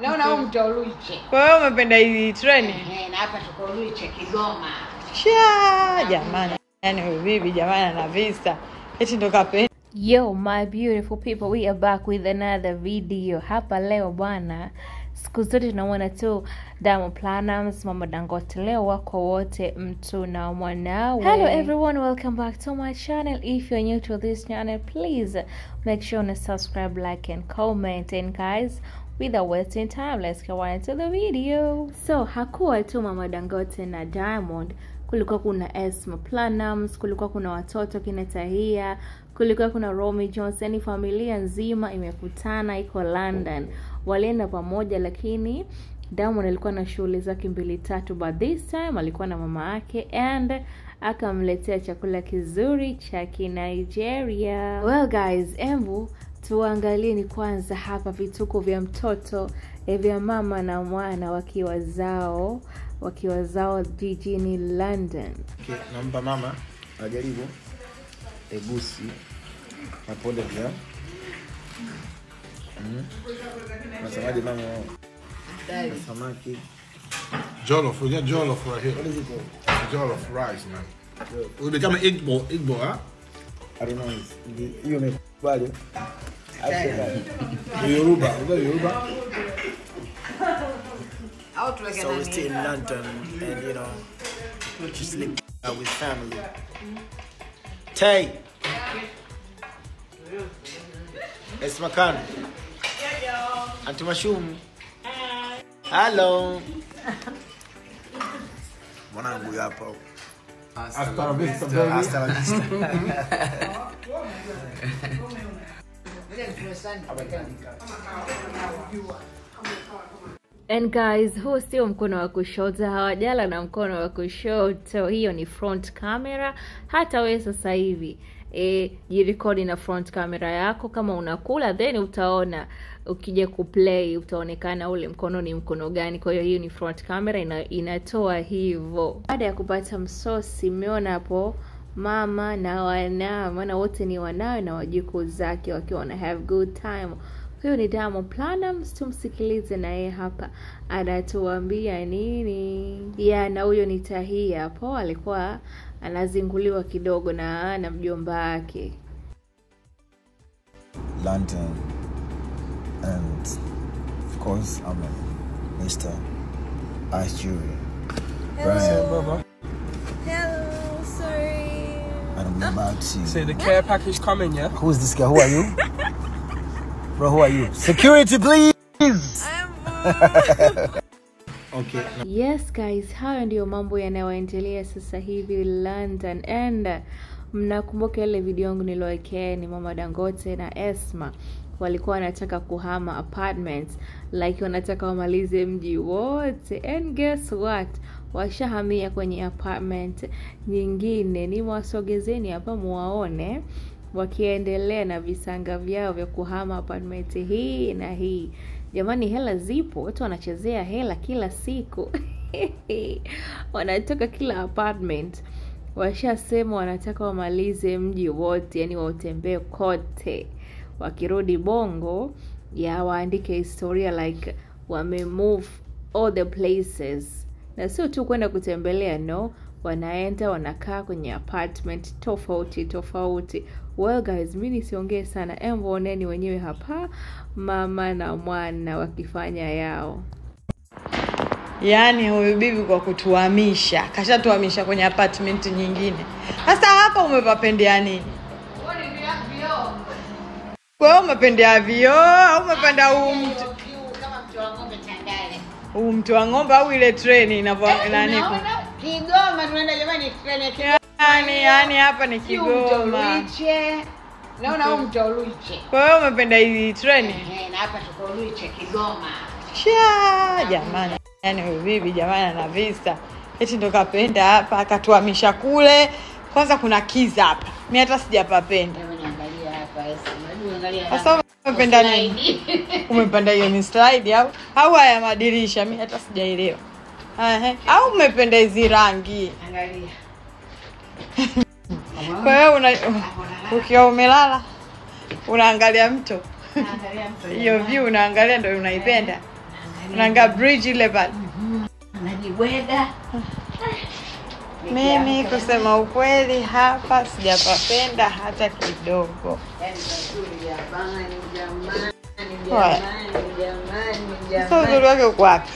Naona huyu mtu Luiche. Kwa hiyo umependa hii treni? Na hapa tuko Luiche Kigoma. Jamani. Yaani bibi jamani ana visa. Eti ndo kapenda. Yo my beautiful people, we are back with another video. Hapa leo bwana, siku zote tunaona tu Diamond Platnumz, Mama Dangote, leo wako wote mtu na mwanawe. Hello everyone, welcome back to my channel. If you're new to this channel, please make sure to subscribe, like and comment. And guys, without wasting time, let's go on to the video. So hakuwa tu Mama Dangote na Diamond, kulikuwa kuna Esma Platnumz, kulikuwa kuna watoto kina Tahia, kulikuwa kuna Romy Jones, yani familia nzima imekutana iko London. Walienda pamoja, lakini Diamond alikuwa na shughuli zake 2-3, but this time alikuwa na mama yake and akamletea chakula kizuri cha Nigeria. Well guys, embu tuangalie ni kwanza hapa vituko vya mtoto vya mama na mwana wakiwa zao jijini London. Okay, naomba mama ajaribu egusi na ponde pia. Nasemaje mama? Samaki. Jollof, we got jollof right here. What is it called? Jollof rice, man. We become an egg bowl, huh? I don't know. You make value. Yoruba, is that Yoruba? So we're still in London and you know, just living out with family. Tay. It's Makan. Auntie Mashum. Hello. Mwanangu hapo. Hasta la vista, baby. Hasta la vista. And guys, huu sio mkono wa kushoto, hawajala na mkono wa kushoto. Hiyo ni front camera. Hata wewe sasa hivi jirekodi na front camera yako. Kama unakula then utaona, ukija kuplay utaonekana ule mkono ni mkono gani. Kwa hiyo ni front camera inatoa hivyo. Baada ya kupata msosi, mmeona hapo mama na wanawe, maana wote ni wanawe na wajukuu zake wakiwa wana have good time. Huyo ni Diamond Platnumz, tumsikilize na yeye hapa anatuambia nini. Na huyo ni Tahia hapo, alikuwa anazinguliwa kidogo na mjomba wake. London, and of course I'm Mr. Ice Jury. Hello. Hello, sorry. And I'm about to So the care package coming, yeah? Who's this guy? Who are you? Bro, who are you? Security, please! Okay. Yes guys, hayo ndio mambo yanayoendelea sasa hivi London. And mnakumbuka ile video yangu nilowekea ni Mama Dangote na Esma walikuwa wanataka kuhama apartments, like wanataka wamalize mji wote. And guess what? Washahamia kwenye apartment nyingine. Ni mwasogezeni hapa muwaone wakiendelea na visanga vyao vya kuhama apartment hii na hii. Jamani, hela zipo, watu wanachezea hela kila siku. Wanatoka kila apartment. Washasema wanataka wamalize mji wote, yani wautembee kote. Wakirudi Bongo waandike historia like wame-move all the places. Na sio tu kwenda kutembelea, no, wanaenda wanakaa kwenye apartment tofauti. Well guys, mimi nisiongee sana, embooneni wenyewe hapa mama na mwana wakifanya yao. Yaani huyu bibi kwa kutuhamisha, kashatuhamisha kwenye apartment nyingine. Sasa hapa umepapendea nini? Kwa hiyo umependea vio au umependa huu mtu Kama mtu wa ng'ombe Tandale. huu mtu wa ng'ombe au ile treni inavyo nani? Kigoma tunaenda jamani, treni ya Kigoma. Yani hapa ni Kigoma. Luiche. Naona huyu mtu Luiche. Kwa hiyo umependa hii treni? Na hapa tuko Luiche Kigoma. Jamani. Yaani huyu bibi jamani ana visa. Eti ndo kapenda hapa akatuhamisha kule. Kwanza kuna kiza hapa. Mimi hata sijapapenda. Niangalia hapa Esma. Angalia. Sasa umependa nini? Umependa hiyo ni slide au haya madirisha? Mimi hata sijaelewa. Au umependa hizi rangi? Angalia. Kwa hiyo ukiwa umelala unaangalia mto. Hiyo view unaangalia ndio unaipenda. Nanga bridge ile pale. Najibweda. Mimi kusema ukweli hapa sijapapenda hata kidogo. Yaani pazuri jamani, jamani, Wa. jamani. Sasa uzuri wake uko wapi?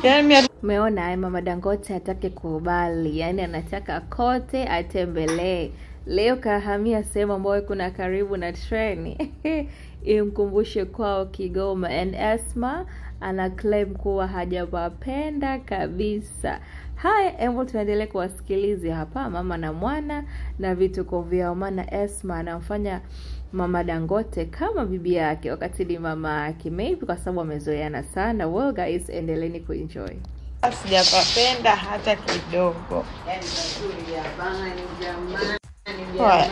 Yaani mimi Umeona Mama Dangote hataki kubali, yani anataka kote atembelee. Leo kahamia sehemu ambayo kuna karibu na treni. Imkumbushe kwao Kigoma, and Esma ana claim kuwa hajawapenda kabisa. Haya, hebu tuendelee kuwasikiliza hapa mama na mwana na vituko vyao, maana Esma anamfanya Mama Dangote kama bibi yake wakati ni mama yake, maybe kwa sababu wamezoeana sana. Well guys, endeleeni kuenjoy. sijapapenda hata kidogo. Yaani pazuri jamani, jamani, Wa.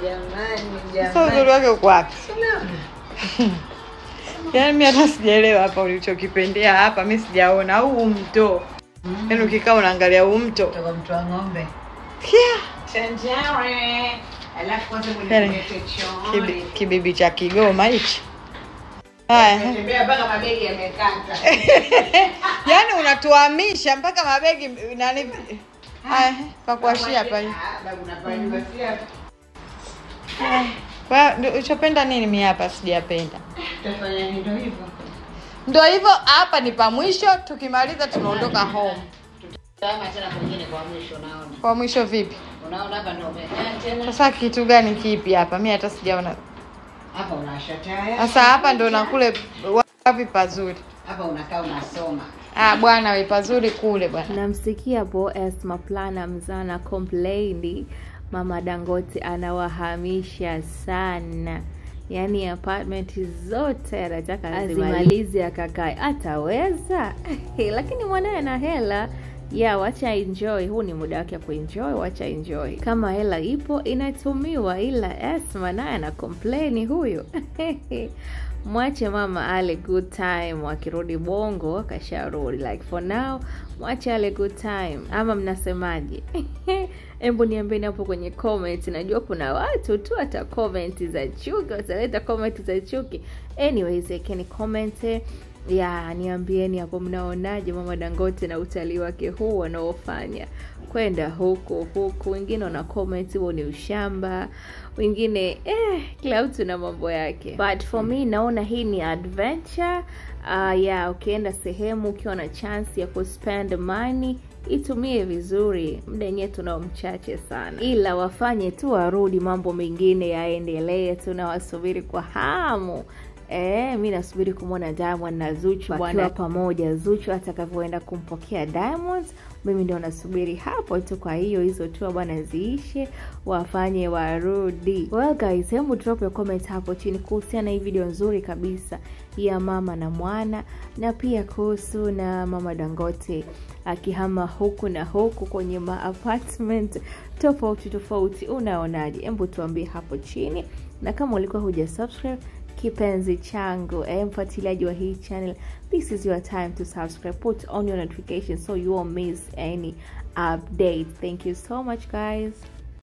jamani. Sasa uzuri wake uko wapi? Yaani mimi hata sijaelewa hapa ulichokipendea hapa, mimi sijaona huu mto. Yaani ukikaa unaangalia huu mto. Kutoka mtu wa ng'ombe. Kia. Chanjare. Alafu kwanza mwenye chooni. Kibibi cha Kigoma hichi. Haya. Tembea mpaka mabegi yamekata. Yaani unatuhamisha mpaka mabegi nani? Haya, pakuashia hapa. Babu unapanda pia. Kwa unachopenda nini mimi hapa sijapenda. Tutafanya ndio hivyo. Ndio hivyo, hapa ni pa mwisho, tukimaliza tunaondoka home. Tama tena kwingine kwa mwisho naona. Kwa mwisho vipi? Unaona hapa ndio umekaa tena. Sasa kitu gani kipi hapa? Mimi hata sijaona. Hapa unawasha taya. Sasa hapa ndo na kule wapi pazuri? Hapa unakaa unasoma. Bwana we pazuri kule bwana. Namsikia hapo Esma Platnumz ana complain Mama Dangote anawahamisha sana. Yaani apartment zote anataka azimalize akakae. Ataweza? Lakini mwanae ana hela. Ya wacha enjoy, huu ni muda wake kuenjoy, wacha enjoy. Kama hela ipo inatumiwa, ila Esma naye ana complain huyo. Mwache mama ale good time, wakirudi Bongo akasharudi, like for now mwache ale good time. Ama mnasemaje? Hebu niambieni hapo kwenye comment. Najua kuna watu tu hata comment za chuki, wataleta comment za chuki. Anyways, can comment ya niambieni hapo mnaonaje Mama Dangote na utalii wake huu wanaofanya kwenda huku. Wengine wana comment huo ni ushamba, wengine kila mtu na mambo yake, but for me naona hii ni adventure. Ukienda sehemu ukiwa na chance ya kuspend money, itumie vizuri. Muda wenyewe tunao mchache sana, ila wafanye tu warudi, mambo mengine yaendelee. Tunawasubiri kwa hamu. Mimi nasubiri kumwona Diamond na Zuchu wakiwa pamoja. Zuchu atakavyoenda kumpokea Diamond, mimi ndio nasubiri hapo tu. Kwa hiyo hizo tu bwana ziishe, wafanye warudi. Well guys, hebu drop your comment hapo chini kuhusiana na hii video nzuri kabisa ya mama na mwana, na pia kuhusu na Mama Dangote akihama huku na huku kwenye apartment tofauti. Unaonaje? Hebu tuambie hapo chini, na kama ulikuwa hujasubscribe kipenzi changu, mfuatiliaji wa hii channel, this is your time to subscribe, put on your notifications so you won't miss any update. Thank you so much guys.